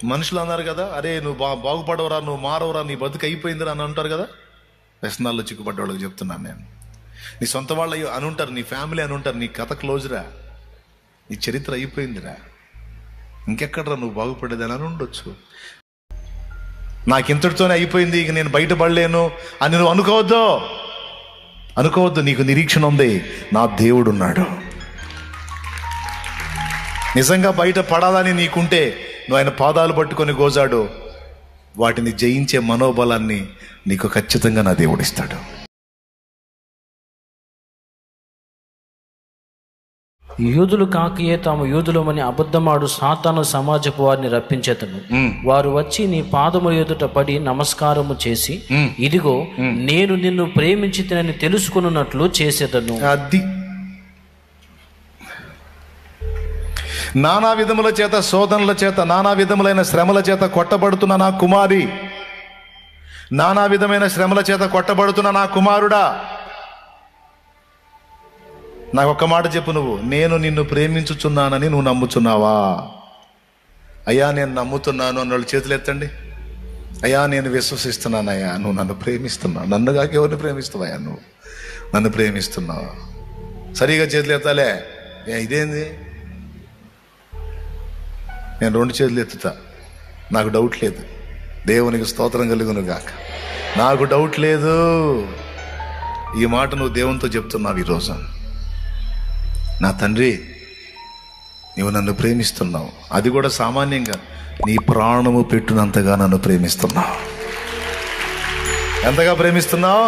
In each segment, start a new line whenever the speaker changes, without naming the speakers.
మనుషులు అన్నారు కదా, అరే నువ్వు బాగుపడవరా, నువ్వు మారవరా, నీ బతుకు అయిపోయిందిరా అని అంటారు కదా. వ్యసనాల్లో చిక్కుపడ్డ వాళ్ళకి చెప్తున్నాను నేను, నీ సొంత వాళ్ళు అని ఉంటారు, నీ ఫ్యామిలీ అని ఉంటారు, నీ కథ క్లోజ్రా, నీ చరిత్ర అయిపోయిందిరా, ఇంకెక్కడరా నువ్వు బాగుపడేదని అని ఉండొచ్చు. నాకు ఇంతటితోనే అయిపోయింది, ఇక నేను బయటపడలేను అని నువ్వు అనుకోవద్దు. నీకు నిరీక్షణ ఉంది, నా దేవుడు ఉన్నాడు. నిజంగా బయట పడాలని నీకుంటే నువ్వు ఆయన పాదాలు పట్టుకొని గోజాడు, వాటిని జయించే మనోబలాన్ని నీకు ఖచ్చితంగా నా దేవుడు ఇస్తాడు.
యూదులు కాకయే తాము యూదులమని అబద్ధమాడు సాతాను సమాజపు వారిని రప్పించేతను. వారు వచ్చి నీ పాదముల ఎదుట పడి నమస్కారము చేసి, ఇదిగో నేను నిన్ను ప్రేమించితినని తెలుసుకున్నట్లు చేసేదను.
అది నానా విధముల చేత, శోధనల చేత, నానా విధములైన శ్రమల చేత కొట్టబడుతున్న నా కుమారి, నానా విధమైన శ్రమల చేత కొట్టబడుతున్న నా కుమారుడా, నాకు ఒక్క మాట చెప్పు, నువ్వు నేను నిన్ను ప్రేమించుచున్నానని నువ్వు నమ్ముచున్నావా? అయ్యా నేను నమ్ముతున్నాను అన్నోళ్ళు చేతులు ఎత్తండి. అయ్యా నేను విశ్వసిస్తున్నానయ్యా, నువ్వు నన్ను ప్రేమిస్తున్నావు. నన్ను కాక ఎవరిని ప్రేమిస్తావయ్యా? నువ్వు నన్ను ప్రేమిస్తున్నావు. సరిగా చేతులు ఎత్తాలే. ఇదేంది? నేను 2 చేతులు ఎత్తుతా, నాకు డౌట్ లేదు. దేవునికి స్తోత్రం కలుగును గాక. నాకు డౌట్ లేదు. ఈ మాట నువ్వు దేవునితో చెప్తున్నావు ఈరోజు. నా తండ్రి, నువ్వు నన్ను ప్రేమిస్తున్నావు, అది కూడా సామాన్యంగా నీ ప్రాణము పెట్టునంతగా నన్ను ప్రేమిస్తున్నావు. ఎంతగా ప్రేమిస్తున్నావు?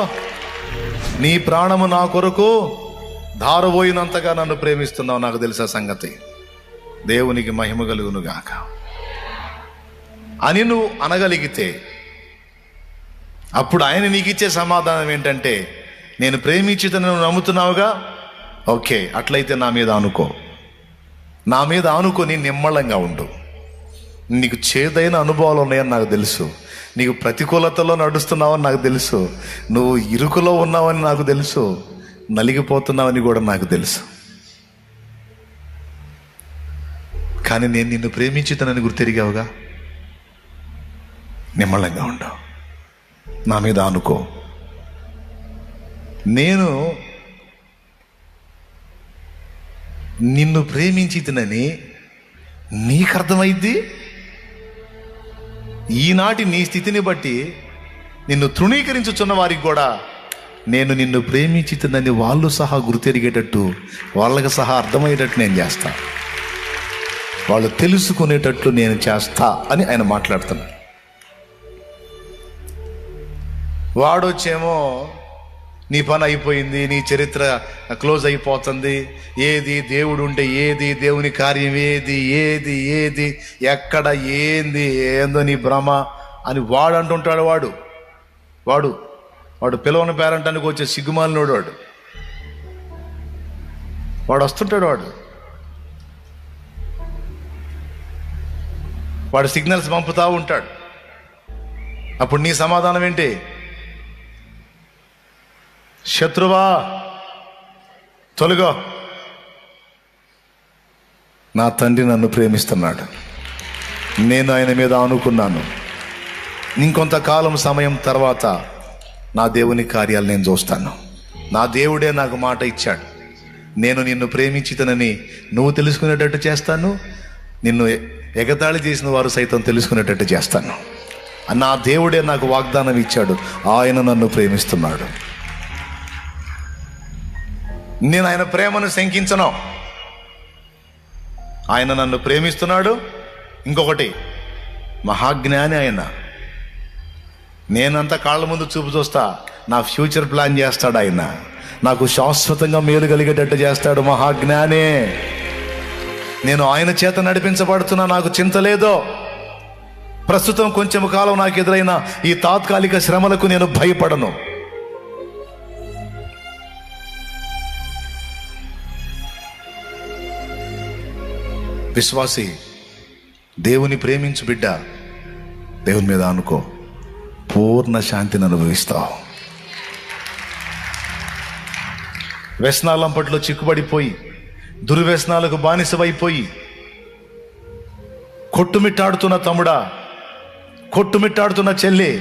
నీ ప్రాణము నా కొరకు ధారపోయినంతగా నన్ను ప్రేమిస్తున్నావు. నాకు తెలుసా సంగతి. దేవునికి మహిమ కలుగును గాక అని నువ్వు అనగలిగితే, అప్పుడు ఆయన నీకు ఇచ్చే సమాధానం ఏంటంటే, నేను ప్రేమించితను నువ్వు నమ్ముతున్నావుగా, ఓకే, అట్లయితే నా మీద ఆనుకొని నిమ్మళంగా ఉండు. నీకు చేదైన అనుభవాలు ఉన్నాయని నాకు తెలుసు, నీకు ప్రతికూలతలో నడుస్తున్నావని నాకు తెలుసు, నువ్వు ఇరుకులో ఉన్నావని నాకు తెలుసు, నలిగిపోతున్నావని కూడా నాకు తెలుసు. కానీ నేను నిన్ను ప్రేమించుతానని గుర్తెరిగావుగా. నిమ్మళంగా ఉండవు, నా మీద ఆనుకో. నేను నిన్ను ప్రేమించితనని నీకు అర్థమైద్ది. ఈనాటి నీ స్థితిని బట్టి నిన్ను తృణీకరించుచున్న వారికి కూడా నేను నిన్ను ప్రేమించితనని వాళ్ళు సహా గుర్తెరిగేటట్టు, వాళ్ళకి సహా అర్థమయ్యేటట్టు నేను చేస్తా, వాళ్ళు తెలుసుకునేటట్లు నేను చేస్తా అని ఆయన మాట్లాడుతున్నాడు. వాడొచ్చేమో నీ పని అయిపోయింది, నీ చరిత్ర క్లోజ్ అయిపోతుంది, ఏది దేవుడు ఉంటే ఏది, దేవుని కార్యం ఏది, ఏది ఏది ఎక్కడ ఏందో నీ భ్రమ అని వాడు అంటుంటాడు. వాడు పిలవని పేరంటానికి వచ్చే సిగ్గుమాలినోడు వాడు వస్తుంటాడు. వాడు సిగ్నల్స్ పంపుతా ఉంటాడు. అప్పుడు నీ సమాధానం ఏంటి? శత్రువా తొలగో, నా తండ్రి నన్ను ప్రేమిస్తున్నాడు, నేను ఆయన మీద ఆనుకున్నాను, ఇంకొంతకాలం సమయం తర్వాత నా దేవుని కార్యాలు నేను చూస్తాను. నా దేవుడే నాకు మాట ఇచ్చాడు, నేను నిన్ను ప్రేమించితనని నువ్వు తెలుసుకునేటట్టు చేస్తాను, నిన్ను ఎగతాళి చేసిన వారు సైతం తెలుసుకునేటట్టు చేస్తాను. నా దేవుడే నాకు వాగ్దానం ఇచ్చాడు, ఆయన నన్ను ప్రేమిస్తున్నాడు. నేను ఆయన ప్రేమను శంకించను, ఆయన నన్ను ప్రేమిస్తున్నాడు. ఇంకొకటి, మహాజ్ఞాని ఆయన. నేనంతా కాళ్ళ ముందు చూపు చూస్తా, నా ఫ్యూచర్ ప్లాన్ చేస్తాడు ఆయన, నాకు శాశ్వతంగా మేలు కలిగేటట్టు చేస్తాడు. మహాజ్ఞానే. నేను ఆయన చేత నడిపించబడుతున్నా, నాకు చింత లేదో. ప్రస్తుతం కొంచెం కాలం నాకు ఎదురైన ఈ తాత్కాలిక శ్రమలకు నేను భయపడను. విశ్వాసి, దేవుని ప్రేమించు బిడ్డ, దేవుని మీద అనుకో, పూర్ణ శాంతిని అనుభవిస్తావు. వ్యసనాలంపట్లో చిక్కుబడిపోయి, దుర్వ్యసనాలకు బానిసవైపోయి, కొట్టుమిట్టాడుతున్న తమ్ముడా, కొట్టుమిట్టాడుతున్న చెల్లి,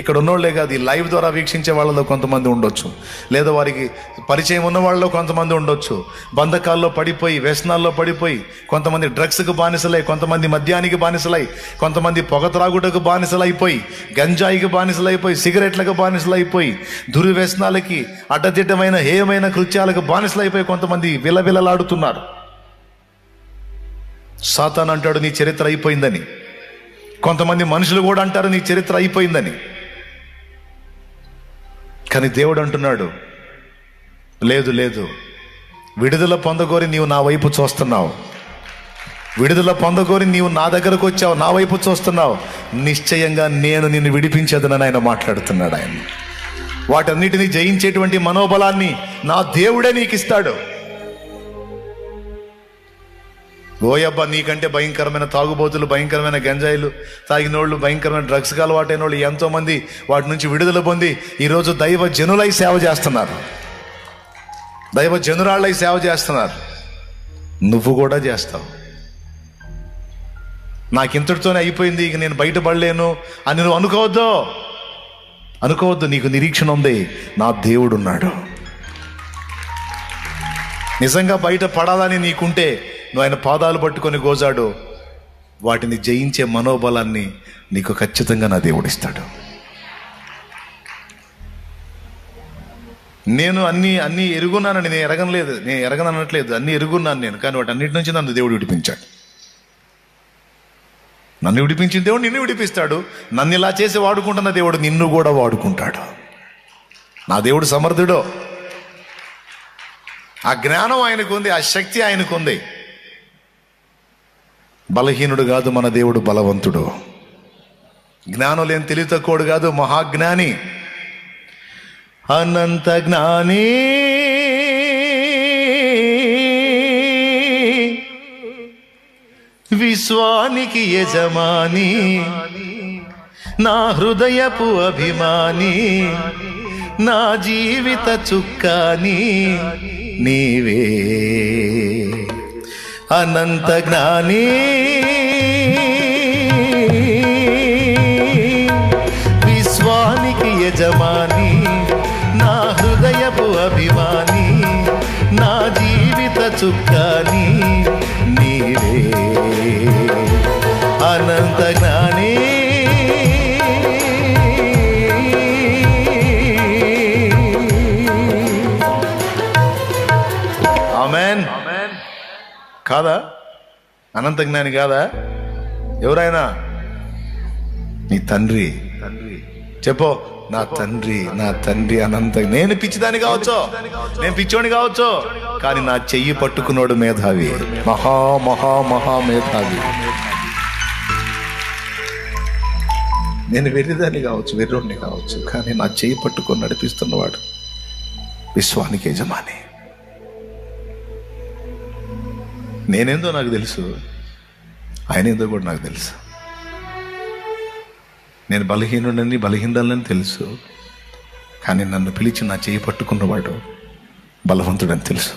ఇక్కడ ఉన్నోళ్లే కాదు, ఈ లైవ్ ద్వారా వీక్షించే వాళ్ళలో కొంతమంది ఉండొచ్చు, లేదా వారికి పరిచయం ఉన్న వాళ్ళలో కొంతమంది ఉండొచ్చు. బంధకాల్లో పడిపోయి, వ్యసనాల్లో పడిపోయి, కొంతమంది డ్రగ్స్కి బానిసలై, కొంతమంది మద్యానికి బానిసలై, కొంతమంది పొగ త్రాగుటకు బానిసలైపోయి, గంజాయికి బానిసలైపోయి, సిగరెట్లకు బానిసలైపోయి, దుర్వ్యసనాలకి, అడ్డదిడ్డమైన హేయమైన కృత్యాలకు బానిసలైపోయి కొంతమంది విలవిలలాడుతున్నారు. సాతాను అంటాడు నీ చరిత్ర అయిపోయిందని. కొంతమంది మనుషులు కూడా అంటారు నీ చరిత్ర అయిపోయిందని. కానీ దేవుడు అంటున్నాడు, లేదు లేదు, విడుదల పొందగోరి నీవు నా వైపు చూస్తున్నావు, విడుదల పొందగోరి నీవు నా దగ్గరకు వచ్చావు, నా వైపు చూస్తున్నావు, నిశ్చయంగా నేను నిన్ను విడిపించేదనని ఆయన మాట్లాడుతున్నాడు. ఆయన వాటన్నిటిని జయించేటువంటి మనోబలాన్ని నా దేవుడే నీకు ఇస్తాడు. ఓయబ్బా, నీకంటే భయంకరమైన తాగుబోతులు, భయంకరమైన గంజాయిలు తాగినోళ్ళు, భయంకరమైన డ్రగ్స్కి అలవాటైన వాళ్ళు ఎంతోమంది వాటి నుంచి విడుదల పొంది ఈరోజు దైవ జనులై సేవ చేస్తున్నారు, దైవ జనురాళ్ళై సేవ చేస్తున్నారు. నువ్వు కూడా చేస్తావు. నాకు ఇంతటితోనే అయిపోయింది, ఇక నేను బయటపడలేను అని నువ్వు అనుకోవద్దు. నీకు నిరీక్షణ ఉంది, నా దేవుడు ఉన్నాడు. నిజంగా బయట పడాలని నీకుంటే నువ్వు ఆయన పాదాలు పట్టుకొని గోజాడు, వాటిని జయించే మనోబలాన్ని నీకు ఖచ్చితంగా నా దేవుడు ఇస్తాడు. నేను అన్నీ ఎరుగున్నానని నేను ఎరగనట్లేదు, అన్నీ ఎరుగున్నాను నేను, కానీ వాటి అన్నిటి నుంచి నన్ను దేవుడు విడిపించాడు. నన్ను విడిపించిన దేవుడు నిన్ను విడిపిస్తాడు. నన్ను ఇలా చేసి వాడుకుంటున్న దేవుడు నిన్ను కూడా వాడుకుంటాడు. నా దేవుడు సమర్థుడు. ఆ జ్ఞానం ఆయనకుంది, ఆ శక్తి ఆయనకుంది. బలహీనుడు కాదు మన దేవుడు, బలవంతుడు. జ్ఞానం లేని తెలివి తక్కువడు కాదు, మహాజ్ఞాని, అనంత జ్ఞాని, విశ్వానికి యజమాని, నా హృదయపు అభిమాని, నా జీవిత చుక్కాని నీవే. అనంత జ్ఞాని, విశ్వానికి యజమాని, నా హృదయపు అభిమాని, నా జీవిత చుక్కాని నీవే. అనంత జ్ఞాని, ఆమేన్. కాదా? అనంత జ్ఞాని కాదా? ఎవరైనా? నీ తండ్రి. చెప్పో, నా తండ్రి అనంత. నేను పిచ్చిదాని కావచ్చు, నేను పిచ్చోని కావచ్చు, కానీ నా చెయ్యి పట్టుకున్నాడు మేధావి, మహా మేధావి. నేను వెర్రిదాన్ని కావచ్చు, వెర్రోడిని కావచ్చు, కానీ నా చెయ్యి పట్టుకొని నడిపిస్తున్నవాడు విశ్వానికి యజమాని. నేనేందో నాకు తెలుసు, ఆయన ఏందో కూడా నాకు తెలుసు. నేను బలహీనులని తెలుసు, కానీ నన్ను పిలిచి నా చేయి పట్టుకున్నవాడు బలవంతుడని తెలుసు.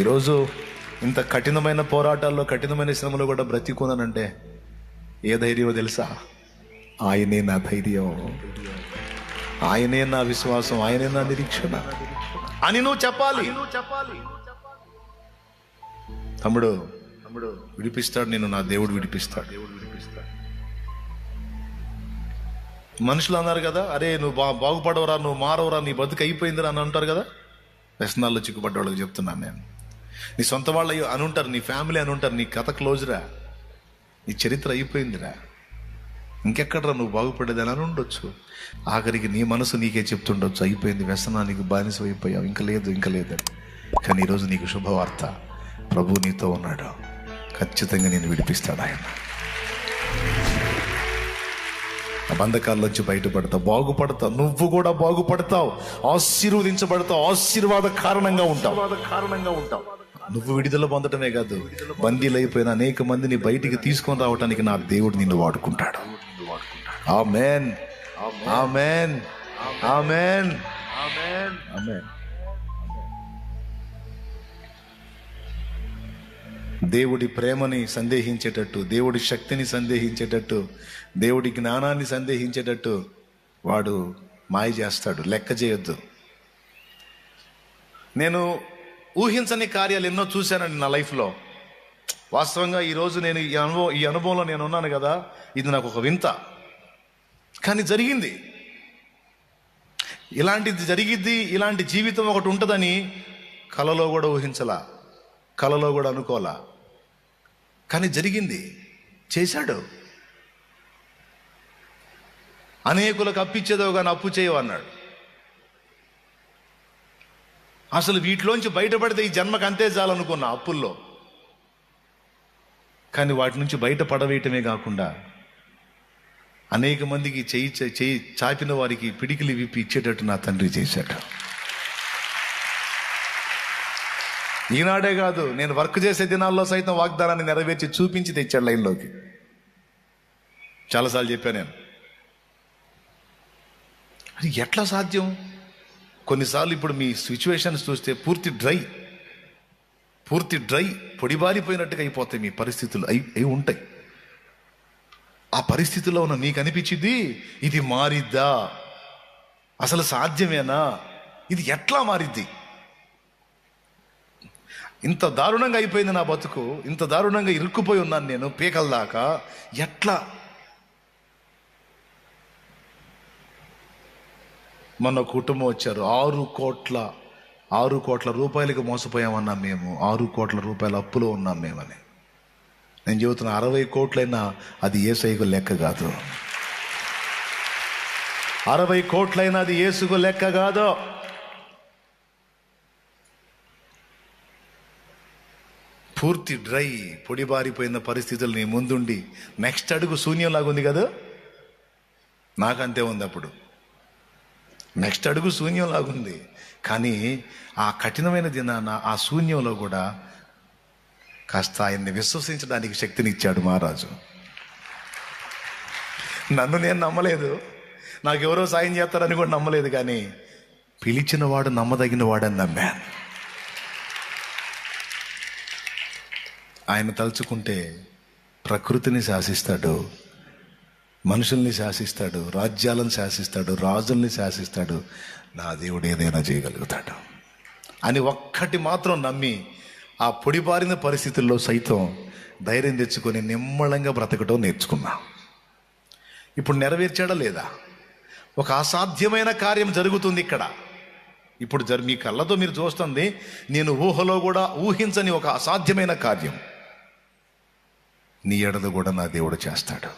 ఈరోజు ఇంత కఠినమైన పోరాటాల్లో, కఠినమైన శ్రమలో కూడా బ్రతికున్నానంటే ఏ ధైర్యమో తెలుసా? ఆయనే నా ధైర్యం, ఆయనే నా విశ్వాసం, ఆయనే నా నిరీక్షణ అని నువ్వు చెప్పాలి. తమ్ముడు విడిపిస్తాడు నేను, నా దేవుడు విడిపిస్తాడు. మనుషులు అన్నారు కదా, అరే నువ్వు బాగుపడవరా, నువ్వు మారవరా, నీ బతుకు అయిపోయిందిరా అని అంటారు కదా. వ్యసనాల్లో చిక్కుపడ్డ వాళ్ళకి చెప్తున్నాను నేను. నీ సొంత వాళ్ళు అని ఉంటారు, నీ ఫ్యామిలీ అని ఉంటారు, నీ కథ క్లోజ్రా, నీ చరిత్ర అయిపోయిందిరా, ఇంకెక్కడరా నువ్వు బాగుపడేది అని ఉండొచ్చు. ఆఖరికి నీ మనసు నీకే చెప్తుండొచ్చు, అయిపోయింది, వ్యసనానికి బానిస అయిపోయావు, ఇంకా లేదని. కానీ ఈరోజు నీకు శుభవార్త, ప్రభు నీతో ఉన్నాడు, ఖచ్చితంగా నేను విడిపిస్తాడు ఆయన. ఆ బంధకాల్లోంచి బయటపడతావు, బాగుపడతావు, నువ్వు కూడా బాగుపడతావు, ఆశీర్వదించబడతావు, ఆశీర్వాద కారణంగా ఉంటావు. నువ్వు విడుదల పొందటమే కాదు, బందీలైపోయిన అనేక మందిని బయటికి తీసుకొని రావటానికి నా దేవుడు నిన్ను వాడుకుంటాడు. ఆమేన్, ఆమేన్, ఆమేన్, ఆమేన్. దేవుడి ప్రేమని సందేహించేటట్టు, దేవుడి శక్తిని సందేహించేటట్టు, దేవుడి జ్ఞానాన్ని సందేహించేటట్టు వాడు మాయ చేస్తాడు. లెక్క చేయొద్దు. నేను ఊహించని కార్యాలు ఎన్నో చూశానండి నా లైఫ్లో. వాస్తవంగా ఈరోజు నేను ఈ అనుభవంలో నేను ఉన్నాను కదా, ఇది నాకు ఒక వింత. కానీ జరిగింది. ఇలాంటిది జరిగిద్ది, ఇలాంటి జీవితం ఒకటి ఉంటుందని కలలో కూడా ఊహించలా, కలలో కూడా అనుకోలా. కానీ జరిగింది, చేశాడు. అనేకులకు అప్పిచ్చేదో కానీ అప్పు చేయవు అన్నాడు. అసలు వీటిలోంచి బయటపడితే ఈ జన్మకు అంతే చాలనుకున్నా అప్పుల్లో. కానీ వాటి నుంచి బయటపడవేయటమే కాకుండా అనేక మందికి చేయి చాపిన వారికి పిడికిలి విప్పి ఇచ్చేటట్టు నా తండ్రి చేశాడు. ఈనాడే కాదు, నేను వర్క్ చేసే దినాల్లో సైతం వాగ్దానాన్ని నెరవేర్చి చూపించి తెచ్చాడు లైన్లోకి. చాలాసార్లు చెప్పాను నేను. అది ఎట్లా సాధ్యం? కొన్నిసార్లు ఇప్పుడు మీ సిచ్యువేషన్స్ చూస్తే పూర్తి డ్రై పొడిబారిపోయినట్టుగా అయిపోతాయి మీ పరిస్థితులు. అయి ఉంటాయి. ఆ పరిస్థితుల్లో ఉన్న నీకు అనిపించింది, ఇది మారిద్దా, అసలు సాధ్యమేనా, ఇది ఎట్లా మారిద్ది, ఇంత దారుణంగా అయిపోయింది నా బతుకు, ఇంత దారుణంగా ఇరుక్కుపోయి ఉన్నాను నేను పీకల దాకా, ఎట్లా? మొన్న కుటుంబం వచ్చారు, 6 కోట్ల రూపాయలకి మోసపోయామన్నాం మేము. 6 కోట్ల రూపాయల అప్పులో ఉన్నాం మేమని. నేను చెబుతున్నా, 60 కోట్లైనా అది యేసయ్యకు లెక్క కాదు. 60 కోట్లైనా అది యేసుకు లెక్క కాదు. పూర్తి డ్రై పొడిబారిపోయిన పరిస్థితులు నీ ముందుండి నెక్స్ట్ అడుగు శూన్యంలాగుంది కదా. నాకంతే ఉంది. అప్పుడు నెక్స్ట్ అడుగు శూన్యంలాగుంది. కానీ ఆ కఠినమైన దినాన ఆ శూన్యంలో కూడా కాస్త ఆయన్ని విశ్వసించడానికి శక్తినిచ్చాడు మహారాజు. నన్ను నేను నమ్మలేదు, నాకెవరో సాయం చేస్తారని కూడా నమ్మలేదు. కానీ పిలిచిన వాడు నమ్మదగిన వాడని నమ్మాను. ఆయన తలుచుకుంటే ప్రకృతిని శాసిస్తాడు, మనుషుల్ని శాసిస్తాడు, రాజ్యాలను శాసిస్తాడు, రాజుల్ని శాసిస్తాడు. నా దేవుడు ఏదైనా చేయగలుగుతాడు అని ఒక్కటి మాత్రం నమ్మి ఆ పొడిబారిన పరిస్థితుల్లో సైతం ధైర్యం తెచ్చుకొని నిమ్మళంగా బ్రతకటం నేర్చుకున్నా. ఇప్పుడు నెరవేర్చాడా లేదా? ఒక అసాధ్యమైన కార్యం జరుగుతుంది ఇక్కడ. ఇప్పుడు మీ కళ్ళతో మీరు చూస్తుంది, నేను ఊహలో కూడా ఊహించని ఒక అసాధ్యమైన కార్యం నీ ఎడలో కూడా నా దేవుడు చేస్తాడు.